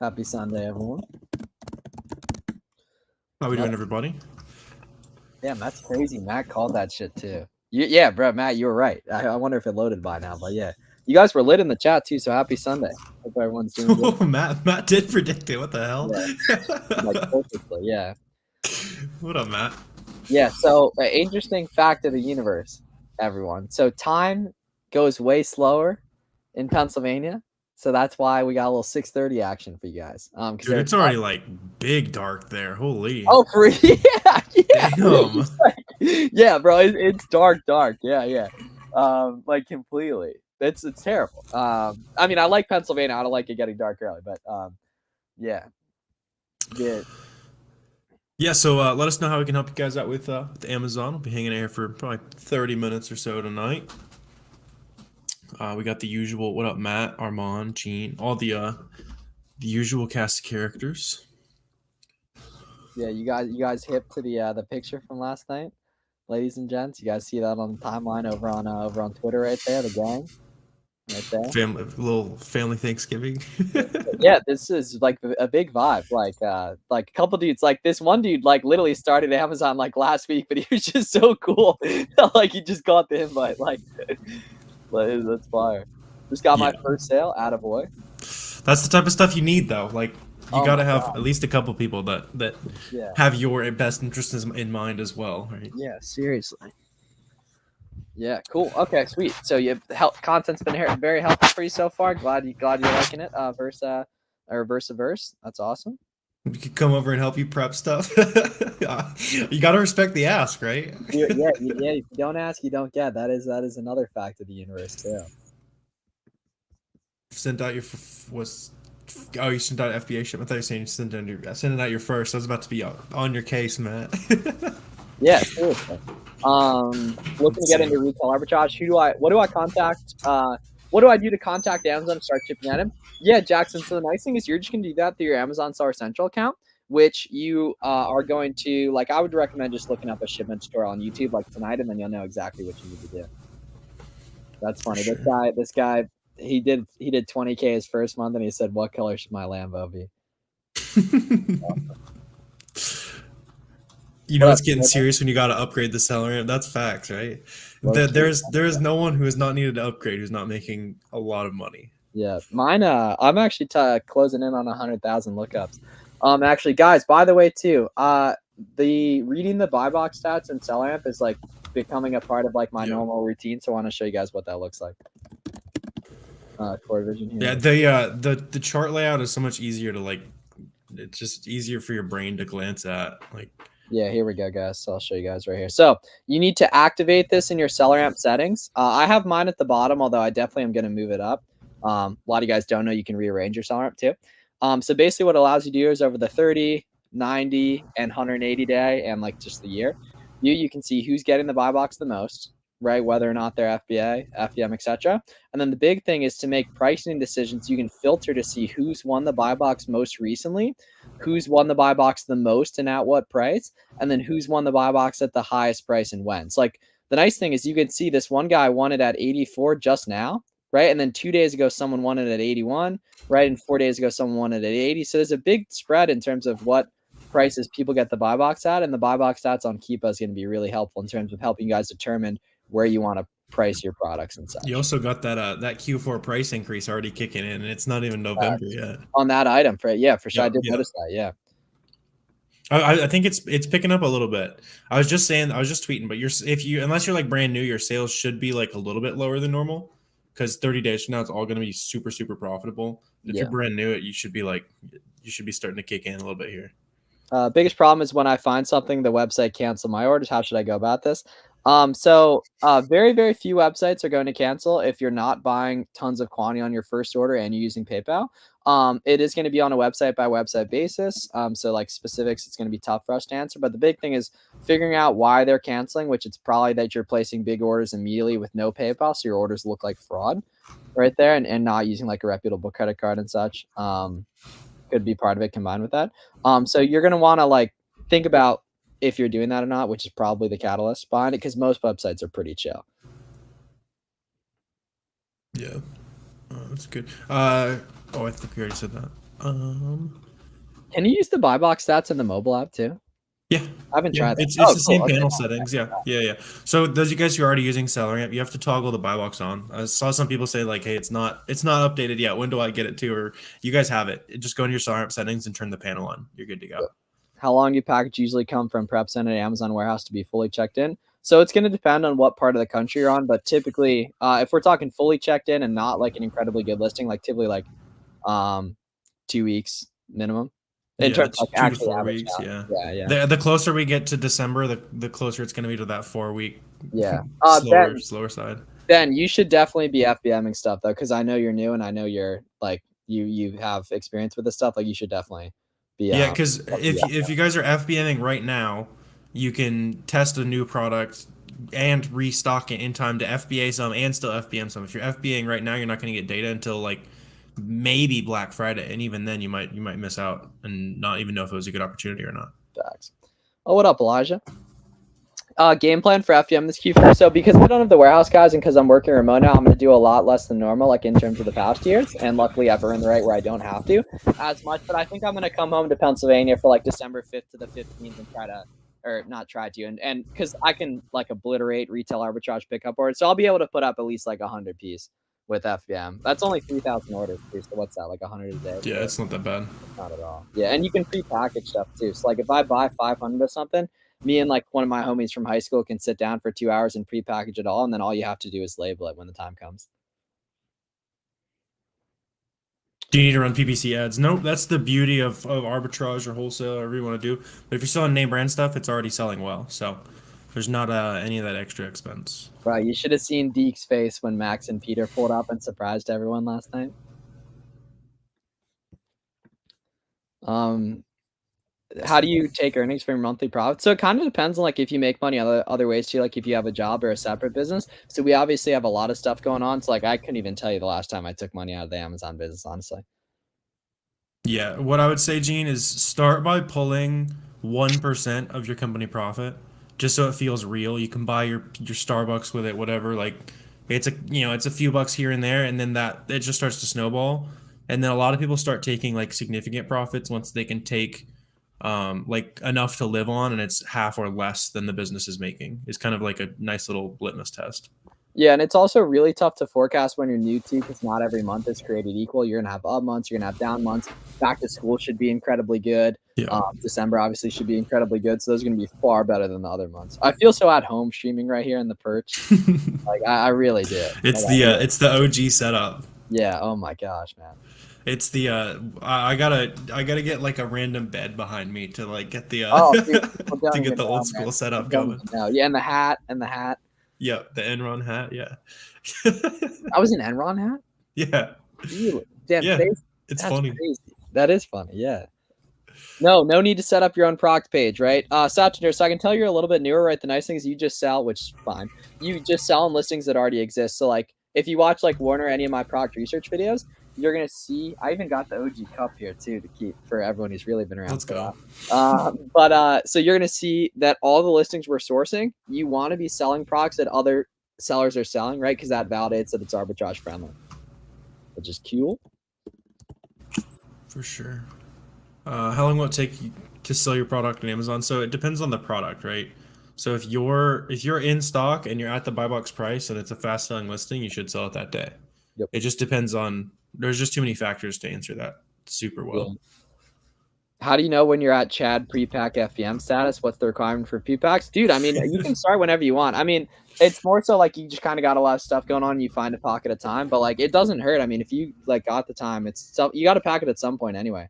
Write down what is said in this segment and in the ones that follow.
Happy Sunday, everyone. How we doing, everybody? Damn, that's crazy. Matt called that shit too. Yeah, bro, Matt, you were right. I wonder if it loaded by now, but yeah, you guys were lit in the chat too. So happy Sunday. Hope everyone's doing good. Oh, Matt did predict it. What the hell? Yeah. Like perfectly. Yeah. What up, Matt? Yeah. So, interesting fact of the universe, everyone. So time goes way slower in Pennsylvania. So that's why we got a little 6:30 action for you guys. Dude, it's already like big dark there. Holy. Oh, for yeah. Damn. Yeah, bro, it's dark. Yeah. Like completely. It's terrible. I mean, I like Pennsylvania. I don't like it getting dark early, but yeah. Yeah, so let us know how we can help you guys out with Amazon. We'll be hanging out here for probably 30 minutes or so tonight. We got the usual. What up, Matt, Armand, Gene, all the usual cast of characters. Yeah, you guys hip to the picture from last night, ladies and gents. You guys see that on the timeline over on Twitter right there, the gang. Right there. Little family Thanksgiving. Yeah, this is like a big vibe. Like a couple dudes, like this one dude, like literally started Amazon like last week, but he was just so cool. Like he just got the invite. Like that's fire. Just got my first sale. Attaboy. That's the type of stuff you need, though. Like you gotta have at least a couple people that have your best interests in mind as well, right? Yeah, seriously. Yeah, cool. Okay, sweet. So content's been very helpful for you so far. Glad you're liking it. Verse to verse. That's awesome. We could come over and help you prep stuff. You gotta respect the ask, right? Yeah. If you don't ask, you don't get. That is another fact of the universe too. Sent out your you sent out FBA ship. I thought you were saying you sending out your first. I was about to be on your case, Matt. Yeah, seriously. Looking to get into retail arbitrage. What do I contact? What do I do to contact Amazon and start shipping at him? Yeah, Jackson. So the nice thing is you're just gonna do that through your Amazon Seller Central account, which you are going to like. I would recommend just looking up a shipment tutorial on YouTube like tonight, and then you'll know exactly what you need to do. That's funny. Sure. This guy, he did 20K his first month, and he said, "What color should my Lambo be?" You know it's getting serious when you got to upgrade the SellerAmp. That's facts, right? There's no one who has not needed to upgrade who's not making a lot of money. Yeah, mine. I'm actually closing in on 100,000 lookups. Actually, guys, by the way, too, the reading the buy box stats in SellerAmp is like becoming a part of like my normal routine. So I want to show you guys what that looks like. Core vision here. Yeah, the chart layout is so much easier to like. It's just easier for your brain to glance at, like. Yeah, here we go, guys. So I'll show you guys right here. So you need to activate this in your SellerAmp settings. I have mine at the bottom, although I definitely am going to move it up. A lot of you guys don't know you can rearrange your SellerAmp too. So basically what it allows you to do is over the 30, 90, and 180 day and like just the year, you can see who's getting the buy box the most, right? Whether or not they're FBA, FBM, etc. And then the big thing is to make pricing decisions. You can filter to see who's won the buy box most recently, who's won the buy box the most and at what price, and then who's won the buy box at the highest price and when. So like the nice thing is you can see this one guy won it at 84 just now, right? And then 2 days ago, someone won it at 81, right? And 4 days ago, someone won it at 80. So there's a big spread in terms of what prices people get the buy box at, and the buy box stats on Keepa is going to be really helpful in terms of helping you guys determine where you want to price your products and such. You also got that Q4 price increase already kicking in, and it's not even November yet. On that item, for sure. I did notice that. Yeah. I think it's picking up a little bit. I was just tweeting, but unless you're like brand new, your sales should be like a little bit lower than normal, because 30 days from now it's all going to be super, super profitable. If you're brand new, you should be starting to kick in a little bit here. Biggest problem is when I find something, the website cancel my orders. How should I go about this? Very, very few websites are going to cancel if you're not buying tons of quantity on your first order and you're using PayPal. It is going to be on a website by website basis. So like specifics, it's going to be tough for us to answer. But the big thing is figuring out why they're canceling, which it's probably that you're placing big orders immediately with no PayPal. So your orders look like fraud right there and not using like a reputable credit card and such. Could be part of it combined with that. So you're going to want to like think about if you're doing that or not, which is probably the catalyst behind it, because most websites are pretty chill. Yeah, that's good. I think we already said that. Can you use the buy box stats in the mobile app too? Yeah. I haven't Yeah, tried that. it's Oh, the cool. same Okay. panel settings. Yeah. So those of you guys who are already using SellerAmp, you have to toggle the buy box on. I saw some people say like, "Hey, it's not updated yet. When do I get it to?" Or you guys have it. Just go into your SellerAmp settings and turn the panel on. You're good to go. How long do packages usually come from prep center to Amazon warehouse to be fully checked in? So it's going to depend on what part of the country you're on, but typically, if we're talking fully checked in and not like an incredibly good listing, like typically like 2 weeks minimum in Yeah, terms of like 2 to actually 4 weeks. average Yeah. out. Yeah. The closer we get to December, the closer it's going to be to that 4 week Yeah. slower side. Ben, you should definitely be FBMing stuff though, because I know you're new and I know you're like you have experience with this stuff. Like you should definitely be Yeah, because yeah. if you guys are FBMing right now, you can test a new product and restock it in time to FBA some and still FBM some. If you're FBAing right now, you're not going to get data until like maybe Black Friday, and even then you might miss out and not even know if it was a good opportunity or not. Facts. Oh, what up, Elijah? Game plan for FBM this Q4. So because I don't have the warehouse guys and because I'm working remote now, I'm going to do a lot less than normal, like in terms of the past years. And luckily, I've earned the right where I don't have to as much. But I think I'm going to come home to Pennsylvania for like December 5th to the 15th and try to, or not try to, and because I can like obliterate retail arbitrage pickup orders, so I'll be able to put up at least like 100 piece with FBM. That's only 3,000 orders too. So what's that, like 100 a day? Yeah, it's not that bad. Not at all. Yeah, and you can pre-package stuff too. So like if I buy 500 of something, me and like one of my homies from high school can sit down for 2 hours and pre-package it all, and then all you have to do is label it when the time comes. Do you need to run PPC ads? Nope. That's the beauty of arbitrage or wholesale, or whatever you want to do. But if you're selling name brand stuff, it's already selling well. So there's not any of that extra expense. Right. You should have seen Deke's face when Max and Peter pulled up and surprised everyone last night. How do you take earnings from your monthly profit? So it kind of depends on like if you make money other ways too, like if you have a job or a separate business. So we obviously have a lot of stuff going on. So like I couldn't even tell you the last time I took money out of the Amazon business, honestly. Yeah, what I would say, Gene, is start by pulling 1% of your company profit, just so it feels real. You can buy your Starbucks with it, whatever. Like it's a few bucks here and there, and then that it just starts to snowball. And then a lot of people start taking like significant profits once they can take like enough to live on, and it's half or less than the business is making. It's kind of like a nice little litmus test. Yeah, and it's also really tough to forecast when you're new too, because not every month is created equal. You're gonna have up months, you're gonna have down months. Back to school should be incredibly good. Yeah. December obviously should be incredibly good. So those are gonna be far better than the other months. I feel so at home streaming right here in the perch. Like I really do. It's Like, it's the OG setup. yeah. Oh my gosh, man. It's the I gotta get like a random bed behind me to like get the Dude, to get the old school setup going. Yeah, and the hat. Yeah, the Enron hat. Yeah. That was an Enron hat. Yeah. Really? Damn, Yeah. that's Funny. crazy. That is funny. Yeah. No need to set up your own proc page, right? Satchinder, so I can tell you're a little bit newer, right? The nice thing is you just sell, which is fine. You just sell on listings that already exist. So like if you watch like Warner, any of my proc research videos, you're gonna see I even got the OG cup here too to keep for everyone who's really been around. Let's go. So you're gonna see that all the listings we're sourcing, you want to be selling procs that other sellers are selling, right? Because that validates that it's arbitrage friendly, which is cool. For sure. How long will it take you to sell your product on Amazon? So it depends on the product, right? So if you're in stock and you're at the buy box price and it's a fast selling listing, you should sell it that day. Yep. It just depends on. There's just too many factors to answer that super well. Yeah. How do you know when you're at Chad pre-pack FBM status? What's the requirement for pre-packs? Dude, I mean, you can start whenever you want. I mean, it's more so like you just kind of got a lot of stuff going on. You find a pocket of time, but like it doesn't hurt. I mean, if you like got the time, you got to pack it at some point anyway.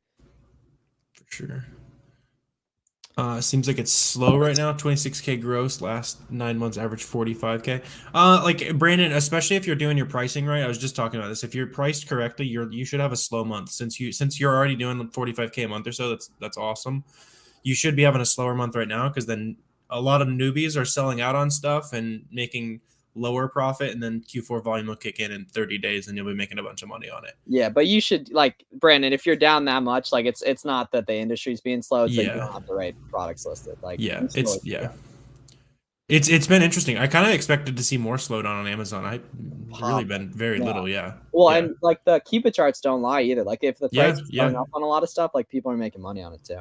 For sure. Seems like it's slow right now. 26K gross. Last 9 months average 45K. Like Brandon, especially if you're doing your pricing right. I was just talking about this. If you're priced correctly, you should have a slow month. Since you're already doing 45K a month or so, that's awesome. You should be having a slower month right now because then a lot of newbies are selling out on stuff and making lower profit, and then Q4 volume will kick in 30 days and you'll be making a bunch of money on it. Yeah, but you should, like, Brandon, if you're down that much, like it's not that the industry's being slow, it's like you don't have the right products listed. Like yeah, It's been interesting. I kind of expected to see more slowdown on Amazon. I really Pop. been very Yeah. little. Yeah. Well, Yeah. and like the keep it charts don't lie either. Like if the price Yeah. is going Yeah. up on a lot of stuff, like people are making money on it too.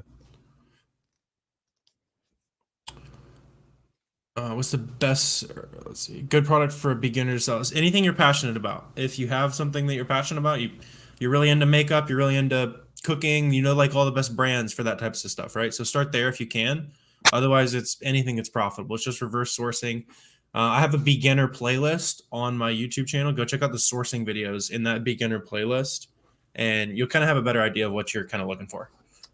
What's the best? Let's see. Good product for a beginner to sell. Anything you're passionate about. If you have something that you're passionate about, you're really into makeup. You're really into cooking. You know, like all the best brands for that types of stuff, right? So start there if you can. Otherwise, it's anything that's profitable. It's just reverse sourcing. I have a beginner playlist on my YouTube channel. Go check out the sourcing videos in that beginner playlist, and you'll kind of have a better idea of what you're kind of looking for.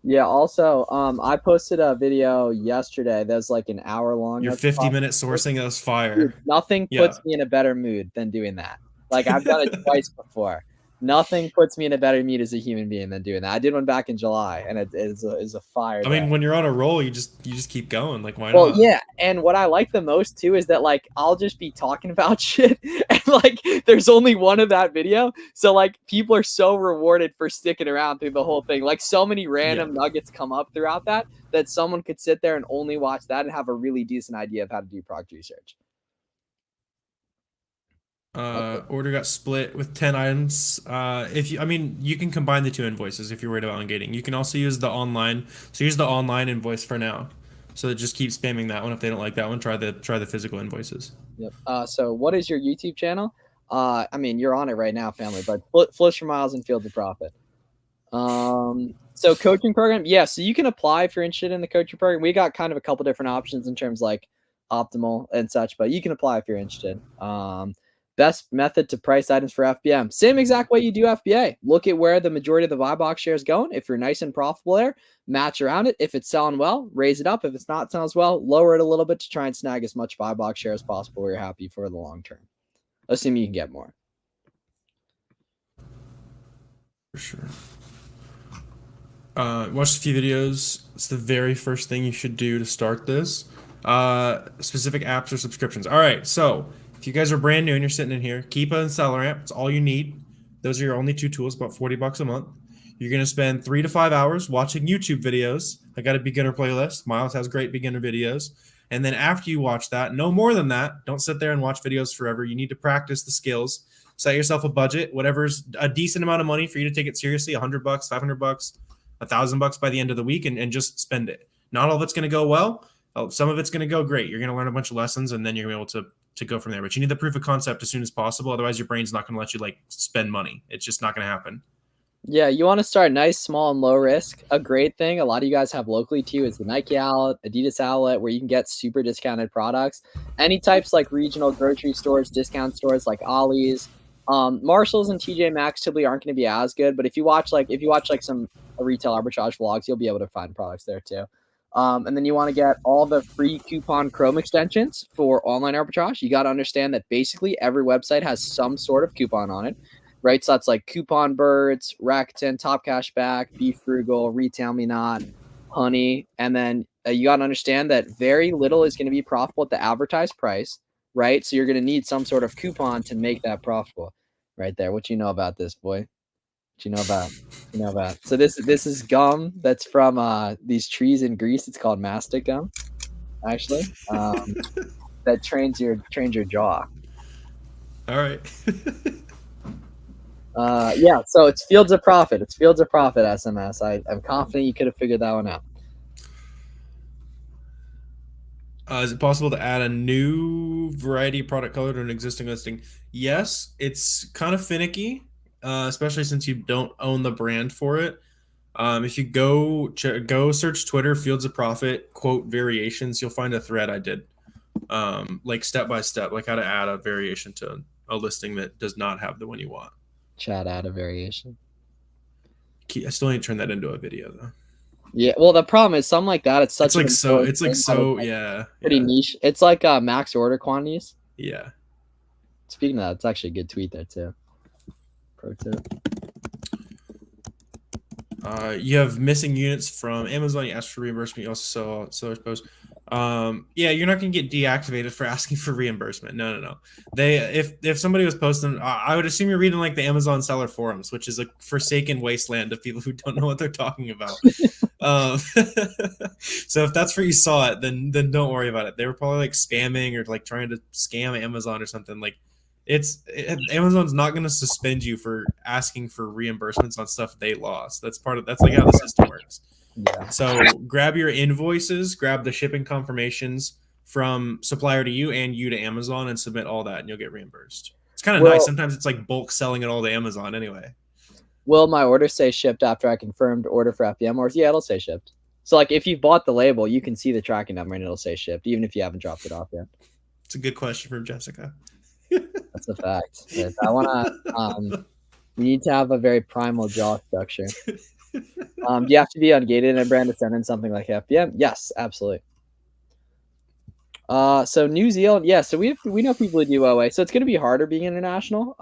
Yeah. Also, I posted a video yesterday that's like an hour long. Your That's 50-minute sourcing, that was dude, fire. nothing Yeah. puts me in a better mood than doing that. Like I've done it twice before. Nothing puts me in a better mood as a human being than doing that. I did one back in July, and it is a fire I day. mean, when you're on a roll, you just keep going. Like, why Well, not? yeah, and what I like the most too is that like I'll just be talking about shit and like there's only one of that video. So like people are so rewarded for sticking around through the whole thing. Like so many Yeah. random nuggets come up throughout that someone could sit there and only watch that and have a really decent idea of how to do product research. Order got split with 10 items. If you, I mean, you can combine the two invoices if you're worried about ungating. You can also use the online. So use the online invoice for now. So just keep spamming that one. If they don't like that one, try the physical invoices. Yep. So what is your YouTube channel? I mean, you're on it right now, family, but Flips for Miles and Fields of Profit. So coaching program, yeah. So you can apply if you're interested in the coaching program. We got kind of a couple different options in terms like optimal and such, but you can apply if you're interested. Best method to price items for FBM. Same exact way you do FBA. Look at where the majority of the buy box share is going. If you're nice and profitable there, match around it. If it's selling well, raise it up. If it's not selling well, lower it a little bit to try and snag as much buy box share as possible where you're happy for the long term. Assuming you can get more. For sure. Watch a few videos. It's the very first thing you should do to start this. Specific apps or subscriptions. All right, so if you guys are brand new and you're sitting in here, Keepa and SellerAmp, it's all you need. Those are your only two tools, about $40 a month. You're gonna spend 3 to 5 hours watching YouTube videos. I got a beginner playlist. Miles has great beginner videos. And then after you watch that, no more than that. Don't sit there and watch videos forever. You need to practice the skills. Set yourself a budget, whatever's a decent amount of money for you to take it seriously, $100, $500, $1,000 by the end of the week, and just spend it. Not all of it's going to go well. Some of it's going to go great. You're going to learn a bunch of lessons, and then you're going to be able to go from there. But you need the proof of concept as soon as possible. Otherwise, your brain's not going to let you like spend money. It's just not going to happen. Yeah, you want to start nice, small, and low risk. A great thing a lot of you guys have locally too is the Nike outlet, Adidas outlet, where you can get super discounted products. Any types like regional grocery stores, discount stores like Ollie's, Marshalls and TJ Maxx typically aren't going to be as good. But if you watch like some retail arbitrage vlogs, you'll be able to find products there too. And then you want to get all the free coupon Chrome extensions for online arbitrage. You got to understand that basically every website has some sort of coupon on it. Right, so that's like Coupon Birds, Rakuten, Top Cashback, Be Frugal, Retail Me Not, Honey, and then you got to understand that very little is going to be profitable at the advertised price, right? So you're going to need some sort of coupon to make that profitable, right there. What you know about this, boy? What you know about? You know about? So this is gum that's from these trees in Greece. It's called mastic gum, actually. That trains your jaw. All right. Yeah, so it's Fields of Profit. It's Fields of Profit SMS. I'm confident you could have figured that one out. Is it possible to add a new variety product color to an existing listing? Yes, it's kind of finicky, especially since you don't own the brand for it. If you go search Twitter Fields of Profit quote variations, you'll find a thread I did, like step by step, like how to add a variation to a listing that does not have the one you want. Chat add a variation. I still need to turn that into a video though. Yeah, well, the problem is something like that. It's such Yeah, pretty niche. It's like max order quantities. Yeah. Speaking of that, it's actually a good tweet there too. Pro tip. You have missing units from Amazon. You ask for reimbursement. You also sell sellers post. Yeah, you're not gonna get deactivated for asking for reimbursement. No. They if somebody was posting, I would assume you're reading like the Amazon seller forums, which is a forsaken wasteland of people who don't know what they're talking about. So if that's where you saw it, then don't worry about it. They were probably like spamming or like trying to scam Amazon or something. Like Amazon's not going to suspend you for asking for reimbursements on stuff they lost. That's like how the system works. Yeah. So grab your invoices, grab the shipping confirmations from supplier to you and you to Amazon, and submit all that, and you'll get reimbursed. It's kind of nice. Sometimes it's like bulk selling it all to Amazon anyway. Will my order say shipped after I confirmed order for FBM? Or yeah, it'll say shipped. So like if you bought the label, you can see the tracking number and it'll say shipped, even if you haven't dropped it off yet. It's a good question from Jessica. That's a fact. I want to. You need to have a very primal jaw structure. Do you have to be ungated and brand to send in something like FBM? Yes, absolutely. So New Zealand, yeah. So we know people who do OA. So it's going to be harder being international.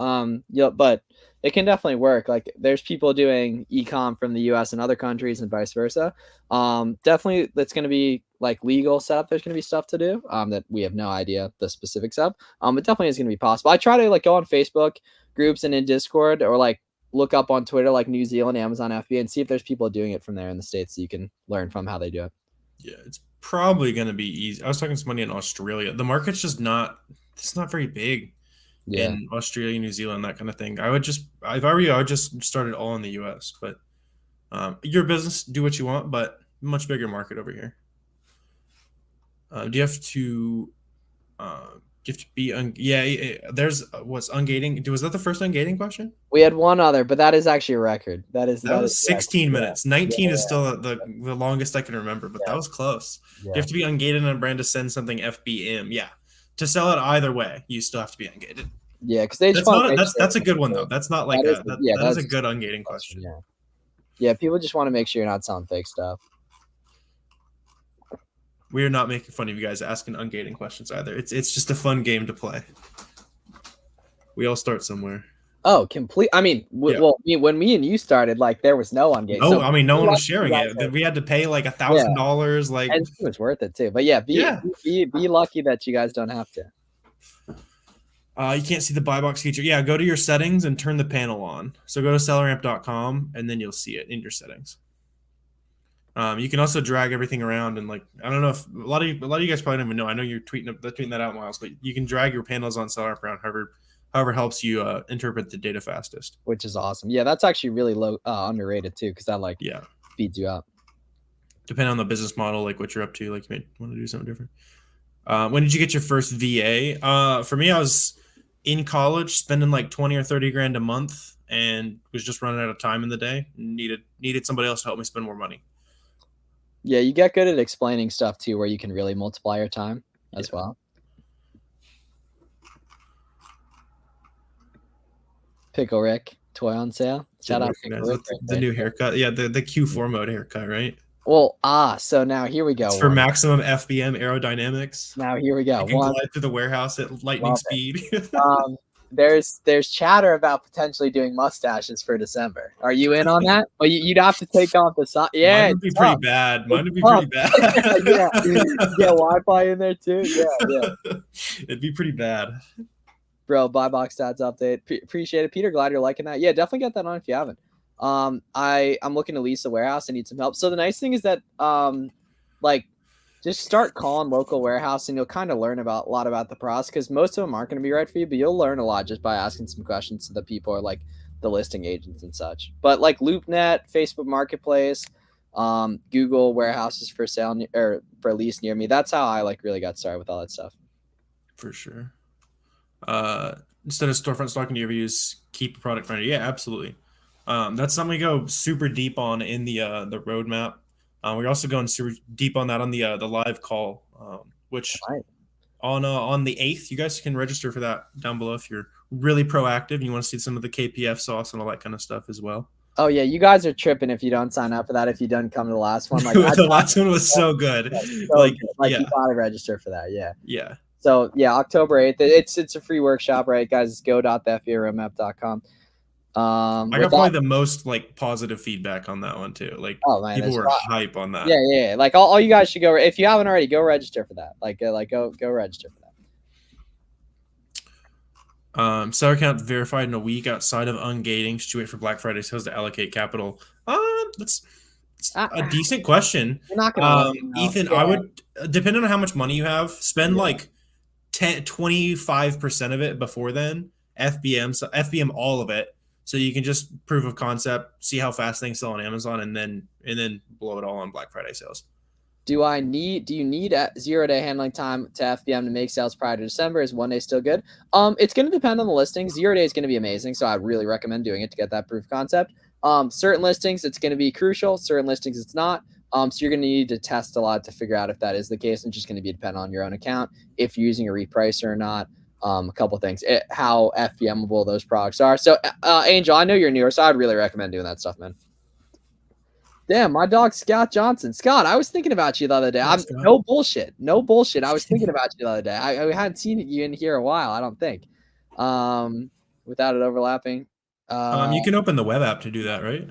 Yeah, but it can definitely work. Like there's people doing e-com from the US and other countries and vice versa. Definitely that's going to be like legal setup. There's going to be stuff to do that we have no idea the specifics of. It definitely is going to be possible. I try to like go on Facebook groups and in Discord, or like look up on Twitter like New Zealand, Amazon FBA, and see if there's people doing it from there in the States so you can learn from how they do it. Yeah, it's probably going to be easy. I was talking to somebody in Australia. The market's just it's not very big in Australia, New Zealand, that kind of thing. If I were you, I would just start it all in the US. But your business, do what you want, but much bigger market over here. Do you have to be there's what's ungating? Was that the first ungating question? We had one other, but that is actually a record. That was 16 minutes. 19 is still the longest I can remember, but that was close. You have to be ungated on a brand to send something FBM. Yeah, to sell it either way, you still have to be ungated. Yeah, because that's a good one though. That's not like that is a good ungating question. Yeah, people just want to make sure you're not selling fake stuff. We are not making fun of you guys asking ungating questions either. It's just a fun game to play. We all start somewhere. Oh, complete. I mean, well, when me and you started, like there was no ungating. No, I mean, no one was sharing it. We had to pay like $1,000. Like, and it was worth it too. But yeah, be lucky that you guys don't have to. You can't see the buy box feature. Yeah, go to your settings and turn the panel on. So go to SellerAmp.com and then you'll see it in your settings. You can also drag everything around and like, I don't know if a lot of you guys probably don't even know. I know you're tweeting that out, Miles, but you can drag your panels on SellerAmp around however helps you interpret the data fastest. Which is awesome. Yeah, that's actually really low underrated too, because that like speeds you up. Depending on the business model, like what you're up to, like you may want to do something different. When did you get your first VA? For me, I was in college spending like 20 or 30 grand a month and was just running out of time in the day. Needed somebody else to help me spend more money. Yeah, you get good at explaining stuff too, where you can really multiply your time as well. Pickle Rick, toy on sale. Shout out Pickle Rick. The new haircut. Yeah, the Q4 mode haircut, right? Well, so now here we go. It's for maximum FBM aerodynamics. Now here we go. You can glide through the warehouse at lightning speed. There's chatter about potentially doing mustaches for December. Are you in on that? Well, you'd have to take off the side. Yeah, mine would be pretty bad. Mine would be pretty bad. Yeah, Wi-Fi in there too. Yeah. It'd be pretty bad. Bro, buy box stats update. Appreciate it, Peter. Glad you're liking that. Yeah, definitely get that on if you haven't. I'm looking to lease a warehouse. I need some help. So the nice thing is that like just start calling local warehouse and you'll kind of learn a lot about the process, because most of them aren't going to be right for you, but you'll learn a lot just by asking some questions to the people or like the listing agents and such. But like LoopNet, Facebook Marketplace, Google warehouses for sale or for lease near me. That's how I like really got started with all that stuff. For sure. Instead of storefront stocking, do you ever use Keep Product Finder? Yeah, absolutely. That's something we go super deep on in the roadmap. We're also going super deep on that on the live call, which on the 8th, you guys can register for that down below if you're really proactive and you want to see some of the KPF sauce and all that kind of stuff as well. Oh yeah, you guys are tripping if you don't sign up for that. If you don't come to the last one, like the last one was so good. You gotta register for that. Yeah. So yeah, October 8th. It's a free workshop, right, guys? It's go.thefbroadmap.com. I got probably the most like positive feedback on that one too. Like oh man, people were hype on that. Yeah. Like all you guys should go if you haven't already, go register for that. Like go register for that. Seller count verified in a week outside of ungating. Should you wait for Black Friday sales to allocate capital? That's a decent question. You're not gonna Ethan, I would, depending on how much money you have, spend like 25% of it before then. FBM all of it, so you can just proof of concept, see how fast things sell on Amazon, and then blow it all on Black Friday sales. Do you need a 0-day handling time to FBM to make sales prior to December? Is 1 day still good? It's going to depend on the listing. 0 day is going to be amazing, so I really recommend doing it to get that proof of concept. Certain listings, it's going to be crucial. Certain listings, it's not. So you're going to need to test a lot to figure out if that is the case, and just going to be dependent on your own account, if you're using a repricer or not. A couple things, how FBMable those products are. So, Angel, I know you're newer, so I'd really recommend doing that stuff, man. Damn, my dog Scott Johnson. Scott, I was thinking about you the other day. No bullshit. No bullshit. I was thinking about you the other day. I hadn't seen you in here a while, I don't think. Without it overlapping. You can open the web app to do that, right?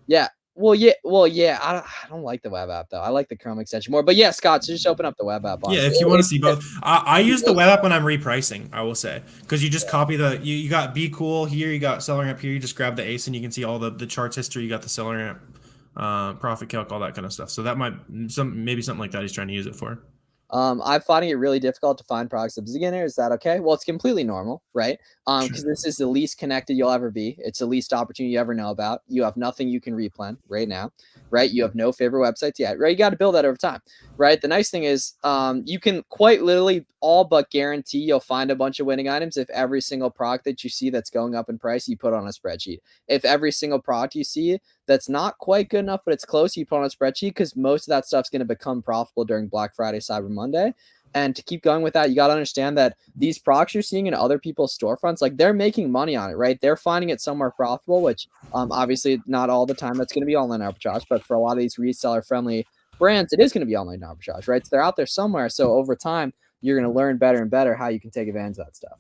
Yeah. Well, yeah. I don't like the web app though. I like the Chrome extension more. But yeah, Scott, so just open up the web app. Yeah, if you want to see both. I use the web app when I'm repricing, I will say, because you just copy you got Be Cool here, you got SellerAmp here, you just grab the ASIN, you can see all the charts history, you got the SellerAmp profit calc, all that kind of stuff. So that might maybe something like that he's trying to use it for. I'm finding it really difficult to find products as a beginner. Is that okay? Well, it's completely normal, right? Because this is the least connected you'll ever be. It's the least opportunity you ever know about. You have nothing you can replan right now, right? You have no favorite websites yet, right? You got to build that over time, right? The nice thing is you can quite literally all but guarantee you'll find a bunch of winning items if every single product that you see that's going up in price, you put on a spreadsheet. If every single product you see that's not quite good enough, but it's close, you put on a spreadsheet, because most of that stuff's going to become profitable during Black Friday, Cyber Monday. And to keep going with that, you got to understand that these products you're seeing in other people's storefronts, like they're making money on it, right? They're finding it somewhere profitable, which obviously not all the time that's going to be online arbitrage, but for a lot of these reseller friendly brands, it is going to be online arbitrage, right? So they're out there somewhere. So over time, you're going to learn better and better how you can take advantage of that stuff.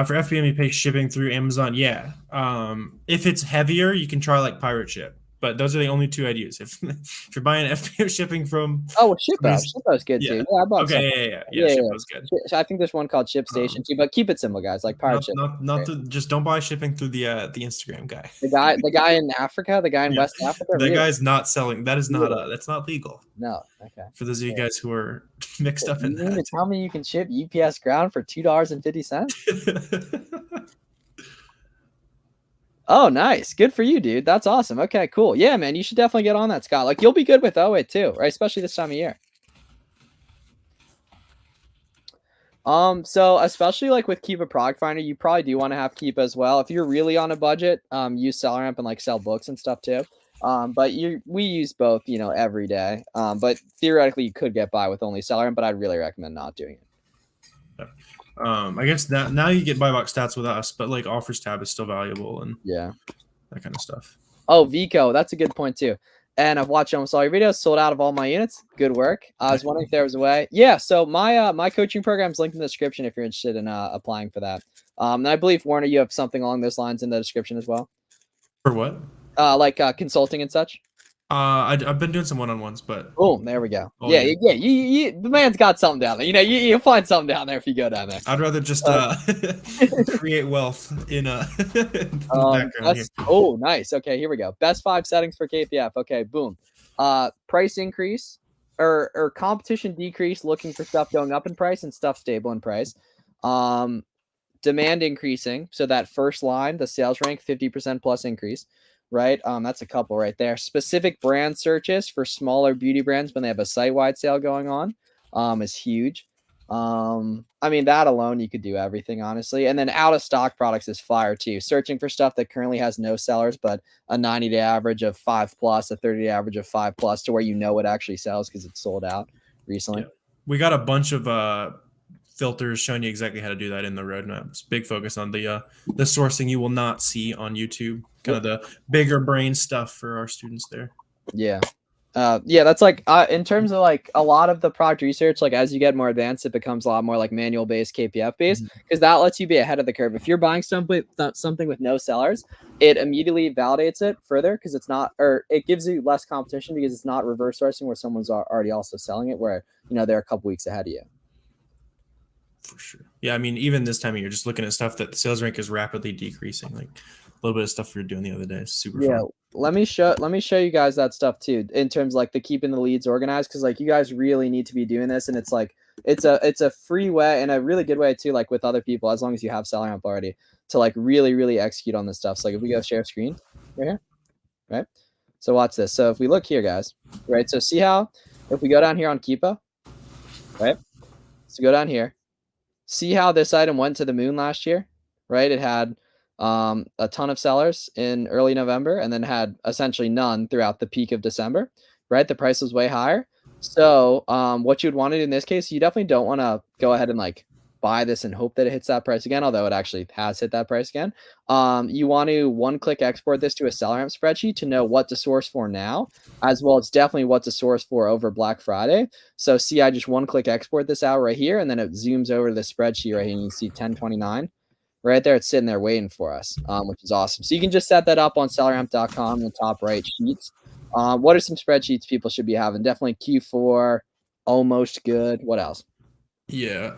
For FBM, you pay shipping through Amazon. Yeah. If it's heavier, you can try like Pirate Ship. But those are the only two I'd use. If you're buying FBM shipping from Shippo's good too. Yeah, I bought Shippo's good. I think there's one called ShipStation too, but keep it simple, guys. Like Pirate Ship. Just don't buy shipping through the Instagram guy. The guy in Africa, the guy in West Africa. The guy's not selling. That is not that's not legal. No. Okay. For those of you guys who are mixed up in that. Tell me you can ship UPS ground for $2.50. Oh, nice. Good for you, dude. That's awesome. Okay, cool. Yeah, man, you should definitely get on that, Scott. Like, you'll be good with OA too, right? Especially this time of year. So especially like with Keep a Product Finder, you probably do want to have Keep as well. If you're really on a budget, use SellerAmp and like sell books and stuff too. But we use both, every day. But theoretically, you could get by with only SellerAmp, but I'd really recommend not doing it. I guess now you get buy box stats with us, but like offers tab is still valuable and that kind of stuff. Oh, Vico, that's a good point too. And I've watched almost all your videos, sold out of all my units. Good work. I was wondering if there was a way. Yeah, so my coaching program is linked in the description if you're interested in applying for that. And I believe, Warner, you have something along those lines in the description as well. For what? Like consulting and such. I've been doing some one-on-ones, but there we go. The man's got something down there. You'll find something down there if you go down there. I'd rather just create wealth in the background here. Oh, nice. Okay, here we go. Best 5 settings for KPF. Okay, boom. Price increase or competition decrease, looking for stuff going up in price and stuff stable in price. Demand increasing, so that first line, the sales rank 50% plus increase. Right. That's a couple right there. Specific brand searches for smaller beauty brands when they have a site-wide sale going on is huge. I mean, that alone, you could do everything, honestly. And then out of stock products is fire too. Searching for stuff that currently has no sellers, but a 90-day average of 5+, a 30-day average of 5+, to where it actually sells because it's sold out recently. Yeah. We got a bunch of filters showing you exactly how to do that in the roadmap. It's big focus on the sourcing you will not see on YouTube. Kind of the bigger brain stuff for our students there. Yeah. Yeah, that's like in terms of like a lot of the product research, like as you get more advanced, it becomes a lot more like manual based, KPF based, because that lets you be ahead of the curve. If you're buying something with no sellers, it immediately validates it further because it's not, or it gives you less competition because it's not reverse sourcing where someone's already also selling it, where they're a couple weeks ahead of you. For sure. Yeah, I mean, even this time of year, just looking at stuff that the sales rank is rapidly decreasing, like a little bit of stuff we were doing the other day. It's super Yeah, fun. let me show you guys that stuff too in terms of like the keeping the leads organized, because like you guys really need to be doing this, and it's like it's a free way and a really good way too, like with other people, as long as you have SellerAmp already, to like really execute on this stuff. So like if we go share screen right here, right? So watch this. So if we look here, guys, right? So see how if we go down here on Keepa, right? So go down here. See how this item went to the moon last year, right? It had a ton of sellers in early November and then had essentially none throughout the peak of December, right? The price was way higher. So what you'd want to do in this case, you definitely don't want to go ahead and like buy this and hope that it hits that price again, although it actually has hit that price again. You want to one-click export this to a SellerAmp spreadsheet to know what to source for now, as well as definitely what to source for over Black Friday. So see, I just one-click export this out right here, and then it zooms over to the spreadsheet right here, and you see 1029 right there. It's sitting there waiting for us, which is awesome. So you can just set that up on selleramp.com in the top right sheets. What are some spreadsheets people should be having? Definitely Q4, almost good. What else? Yeah.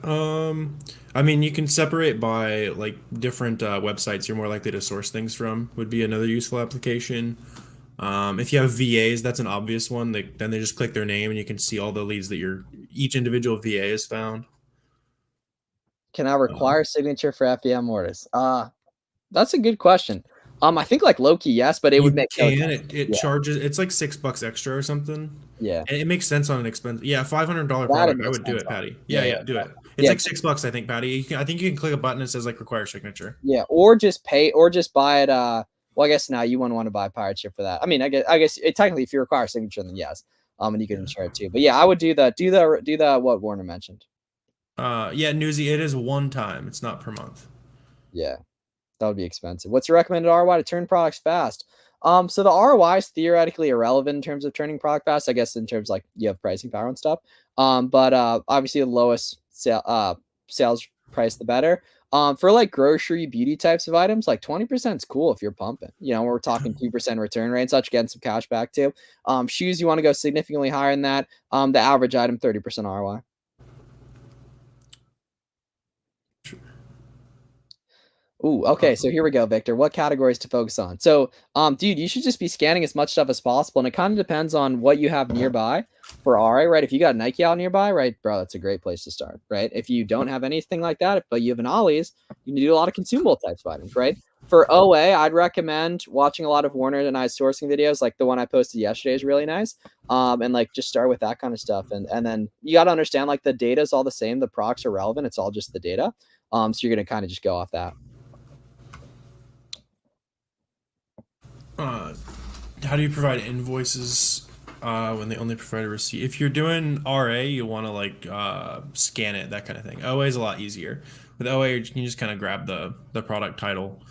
I mean, you can separate by like different websites you're more likely to source things from would be another useful application. If you have VAs, that's an obvious one. Then they just click their name and you can see all the leads that each individual VA has found. Can I require signature for FBM orders? That's a good question. I think like low key, yes, but it would You make no can. sense. It Yeah, charges. It's like $6 extra or something. yeah, And it makes sense on an expense. Yeah, $500 that it product. I makes would do sense it, on. Patty. Yeah, Yeah, do it. It's yeah, like $6, I think, Patty. I think you can click a button that says like require signature. yeah, or just pay, or just buy it. Well, I guess now you wouldn't want to buy pirate ship for that. I mean, I guess technically, if you require signature, then yes, and you can Yeah. insure it too. But yeah, I would do the what Warner mentioned. Yeah, Newsy. It is one time. It's not per month. Yeah. That would be expensive. What's your recommended ROI to turn products fast? So the ROI is theoretically irrelevant in terms of turning product fast. I guess in terms like you have pricing power and stuff. But obviously the lowest sales price, the better. For like grocery beauty types of items, like 20% is cool if you're pumping. We're talking 2% return rate and such, getting some cash back too. Shoes, you want to go significantly higher than that. The average item, 30% ROI. Ooh, okay. So here we go, Victor. What categories to focus on? So, dude, you should just be scanning as much stuff as possible, and it kind of depends on what you have nearby for RA, right? If you got Nike out nearby, right, bro, that's a great place to start, right? If you don't have anything like that, but you have an Ollie's, you can do a lot of consumable types of items, right? For OA, I'd recommend watching a lot of Warner and I sourcing videos, like the one I posted yesterday is really nice. And like just start with that kind of stuff, and then you got to understand like the data is all the same, the products are relevant, it's all just the data. So you're gonna kind of just go off that. How do you provide invoices when they only provide a receipt? If you're doing RA, you want to like scan it, that kind of thing. OA is a lot easier. With OA, you can just kind of grab the product title.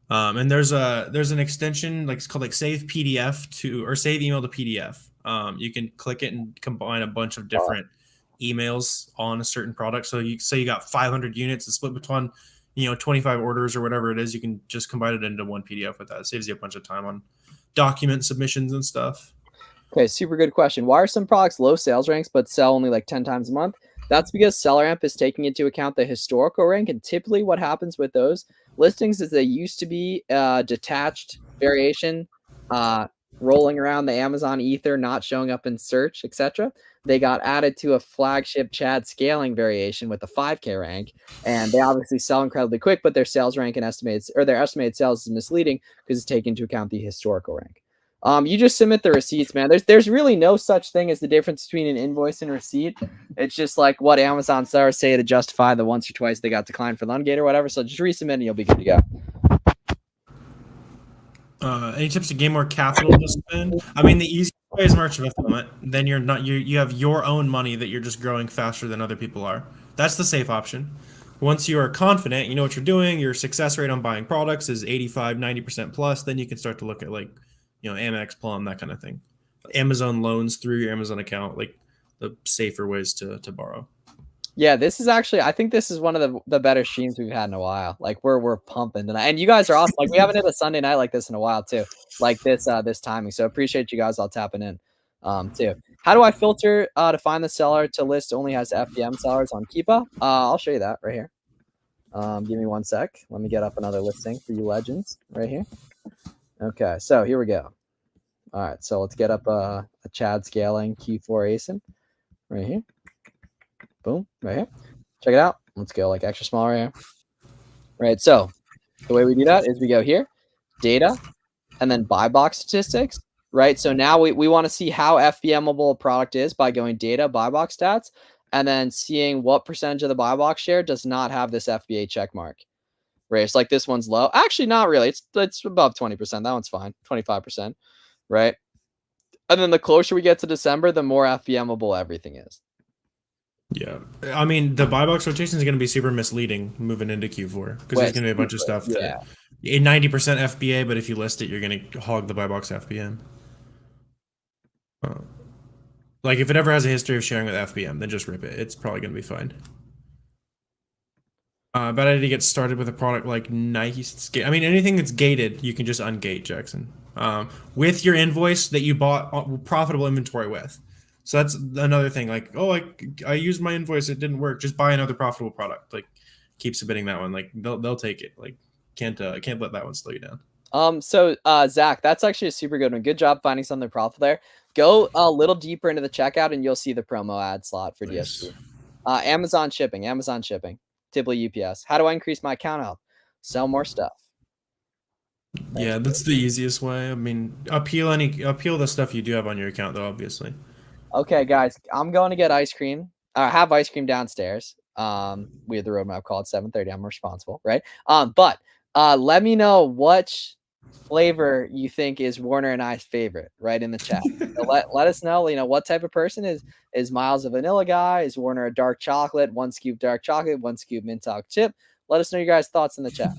And there's an extension like it's called like save PDF to or save email to PDF. You can click it and combine a bunch of different emails on a certain product. So you say you got 500 units and split between 25 orders or whatever it is. You can just combine it into one PDF with that. It saves you a bunch of time on document submissions and stuff. Okay, super good question. Why are some products low sales ranks but sell only like 10 times a month? That's because SellerAmp is taking into account the historical rank, and typically what happens with those listings is they used to be detached variation, rolling around the Amazon ether, not showing up in search, etc. They got added to a flagship Chad scaling variation with the 5K rank, and they obviously sell incredibly quick, but their sales rank and their estimated sales is misleading because it's taken into account the historical rank. You just submit the receipts, man. There's really no such thing as the difference between an invoice and a receipt. It's just like what Amazon sellers say to justify the once or twice they got declined for the ungate or whatever. So just resubmit and you'll be good to go. Any tips to gain more capital to spend? I mean, the easiest way is merchant fulfillment. Then you have your own money that you're just growing faster than other people are. That's the safe option. Once you are confident, you know what you're doing, your success rate on buying products is 85, 90% plus, then you can start to look at like, Amex, Plum, that kind of thing. Amazon loans through your Amazon account, like the safer ways to borrow. Yeah, this is actually, I think this is one of the better streams we've had in a while. Like we're pumping tonight, and you guys are awesome. Like we haven't hit a Sunday night like this in a while too. Like this timing. So appreciate you guys all tapping in, too. How do I filter to find the seller to list only has FBM sellers on Keepa? I'll show you that right here. Give me 1 sec. Let me get up another listing for you legends right here. Okay, so here we go. All right, so let's get up a Chad scaling Q4 ASIN right here. Boom, right here. Check it out. Let's go like extra small right here. Right, so the way we do that is we go here, data, and then buy box statistics, right? So now we want to see how FBMable a product is by going data, buy box stats, and then seeing what percentage of the buy box share does not have this FBA check mark, right? It's like this one's low. Actually, not really. It's above 20%. That one's fine, 25%, right? And then the closer we get to December, the more FBMable everything is. Yeah, I mean the buy box rotation is going to be super misleading moving into Q4 because there's going to be a bunch of stuff that 90% FBA, but if you list it, you're going to hog the buy box FBM. Like if it ever has a history of sharing with FBM, then just rip it. It's probably going to be fine. Bad idea to get started with a product like Nike. I mean, anything that's gated, you can just ungate, Jackson. With your invoice that you bought profitable inventory with. So that's another thing. Like, oh, I used my invoice, it didn't work. Just buy another profitable product. Like, keep submitting that one. Like, they'll take it. Like, can't let that one slow you down. So Zach, that's actually a super good one. Good job finding something profitable there. Go a little deeper into the checkout, and you'll see the promo ad slot for DSP. Amazon shipping. Typically UPS. How do I increase my account health? Sell more stuff. Yeah, that's the easiest way. I mean, appeal the stuff you do have on your account, though, obviously. Okay, guys, I'm going to get ice cream. I have ice cream downstairs. We have the roadmap call at 7:30. I'm responsible, right? But let me know which flavor you think is Warner and I's favorite, right, in the chat. So let us know, what type of person is Miles a vanilla guy? Is Warner a dark chocolate? 1 scoop dark chocolate, 1 scoop mint chocolate chip. Let us know your guys' thoughts in the chat.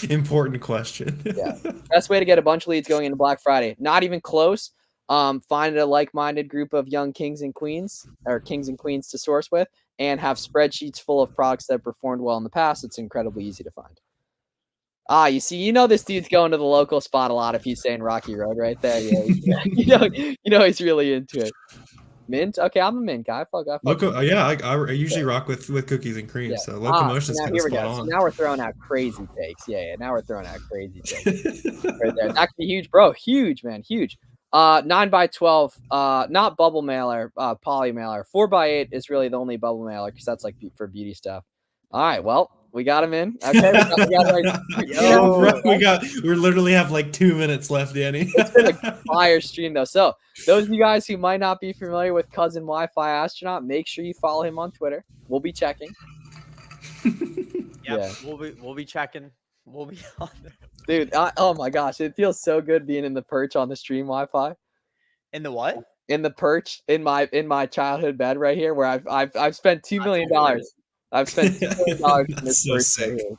Important question. Yeah. Best way to get a bunch of leads going into Black Friday. Not even close. Find a like-minded group of young kings and queens to source with, and have spreadsheets full of products that have performed well in the past. It's incredibly easy to find. You see, this dude's going to the local spot a lot if he's saying Rocky Road right there. Yeah, he's really into it. Mint? Okay, I'm a mint guy. I usually rock with cookies and cream, so locomotion's kind of spot on. So now we're throwing out crazy takes. Yeah, now we're throwing out crazy takes. Right there. That could be huge, bro. Huge, man. Huge. 9x12, not bubble mailer, poly mailer. 4x8 is really the only bubble mailer because that's like for beauty stuff. All right, well, we got him in. Okay, we literally have like 2 minutes left, Danny. It's been a fire stream though. So those of you guys who might not be familiar with Cousin Wi-Fi Astronaut, make sure you follow him on Twitter. We'll be checking. Yeah, we'll be checking. We'll be on there. Dude, oh my gosh, it feels so good being in the perch on the stream Wi-Fi. In the what? In the perch in my childhood bed right here, where I've spent $2 million. I've spent $2 million in this perch right here.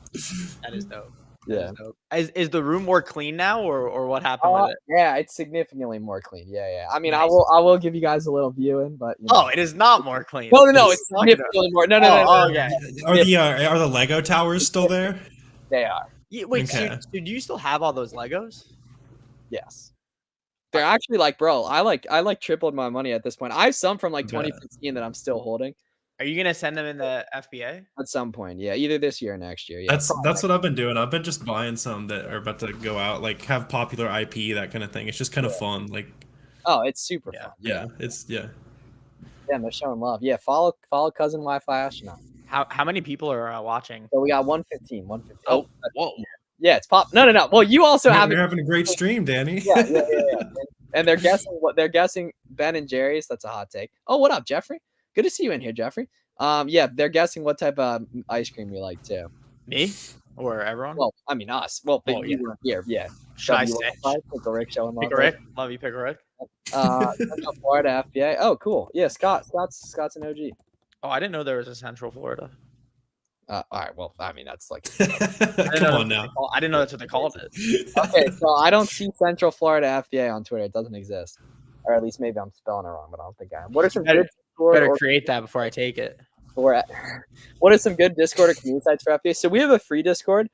That is dope. Yeah. Is the room more clean now, or what happened with it? Yeah, it's significantly more clean. Yeah. I mean, nice. I will give you guys a little viewing, but it is not more clean. No, it's significantly more. No. Okay. Are the Lego towers still there? They are. Yeah, wait, okay. So do you still have all those Legos? Yes. They're actually like, bro, I tripled my money at this point. I have some from like 2015 that I'm still holding. Are you gonna send them in the FBA? At some point, yeah, either this year or next year. Yeah, that's what I've been doing. I've been just buying some that are about to go out, like have popular IP, that kind of thing. It's just kind of fun. Like, oh, it's super fun. Yeah, Yeah, they're showing love. Yeah, follow Cousin Wi-Fi Astronaut. How many people are watching? So we got 115. Oh, whoa. Yeah, it's pop. No. Well, you also you're having a great stream, Danny. Yeah. And they're guessing Ben and Jerry's. That's a hot take. Oh, what up, Jeffrey? Good to see you in here, Jeffrey. Yeah, they're guessing what type of ice cream you like too. Me or everyone? Well, I mean us. Well, you weren't here. Yeah. Should I say? Pickle Rick showing love. Pickle Rick, love you, Pickle Rick. Central Florida FBA. Oh, cool. Yeah, Scott's an OG. Oh, I didn't know there was a Central Florida. All right. Well, I mean, that's like. Come on now. I didn't know that's what they called it. Okay, so I don't see Central Florida FBA on Twitter. It doesn't exist. or at least maybe I'm spelling it wrong, but I don't think I am. What are some Better- good Discord Better or create that before I take it. what are some good Discord or community sites for FBA? So we have a free Discord.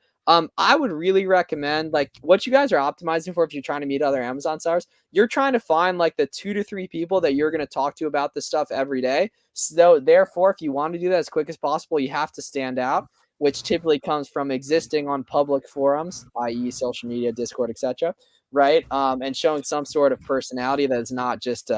I would really recommend like what you guys are optimizing for if you're trying to meet other Amazon sellers. You're trying to find like the 2 to 3 people that you're going to talk to about this stuff every day. So therefore, if you want to do that as quick as possible, you have to stand out, which typically comes from existing on public forums, i.e., social media, Discord, etc. Right? And showing some sort of personality that is not just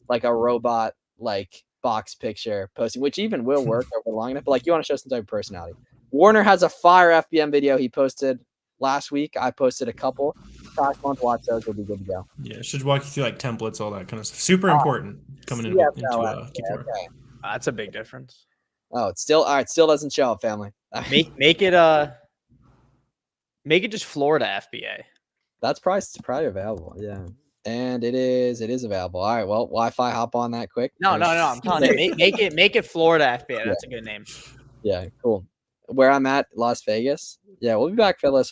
like a robot like box picture posting, which even will work over long enough. But like you want to show some type of personality. Warner has a fire FBM video he posted last week. I posted a couple. Past month, watch those. We'll be good to go. Yeah, should walk you through like templates, all that kind of stuff. Super important coming into Q4. Okay. That's a big difference. Oh, it's still all right. Still doesn't show up, family. Make it just Florida FBA. That's probably available. Yeah, and it is available. All right. Well, Wi-Fi, hop on that quick. No. I'm telling you, make it Florida FBA. That's a good name. Yeah, cool. Where I'm at, Las Vegas. Yeah, we'll be back for Las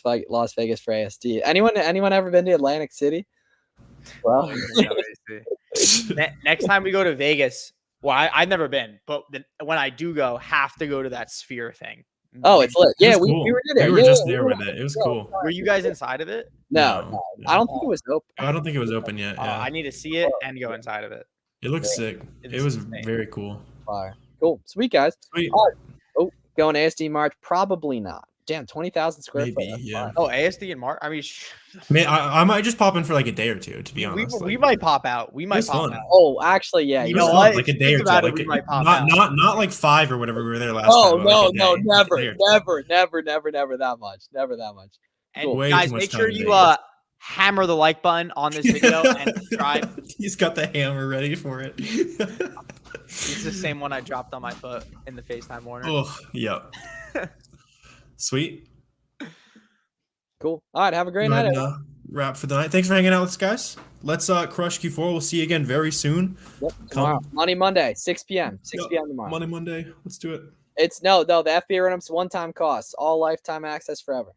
Vegas for ASD. Anyone ever been to Atlantic City? Well, Next time we go to Vegas, well, I've never been, but when I do go, have to go to that Sphere thing. Oh, it's lit. Yeah, cool. we were there. We were just there with it. It was cool. Were you guys inside of it? No. I don't think it was open. I don't think it was open yet. Yeah. I need to see it and go inside of it. It looks sick. It was very cool. Fire. Cool. Sweet, guys. Sweet. Oh, going ASD March? Probably not. Damn, 20,000 square Maybe, foot. yeah. Oh, ASD in March? I mean, I might just pop in for like a day or two, to be honest. We might pop out. We might pop fun. out. Oh, actually, yeah. You know what? Like a day or two. Like we might pop out. Not like 5 or whatever we were there last Oh, time. no, Like never that much. Never that much. And Cool. guys, make sure you hammer the like button on this video and subscribe. He's got the hammer ready for it. It's the same one I dropped on my foot in the FaceTime Warner. Oh, yep. Sweet. Cool. All right. Have a great night. Wrap for the night. Thanks for hanging out with us, guys. Let's crush Q4. We'll see you again very soon. Yep. Tomorrow. Money Monday, 6 p.m. 6 p.m. tomorrow. Monday. Let's do it. It's no, the FBA run-up's one-time cost. All lifetime access forever.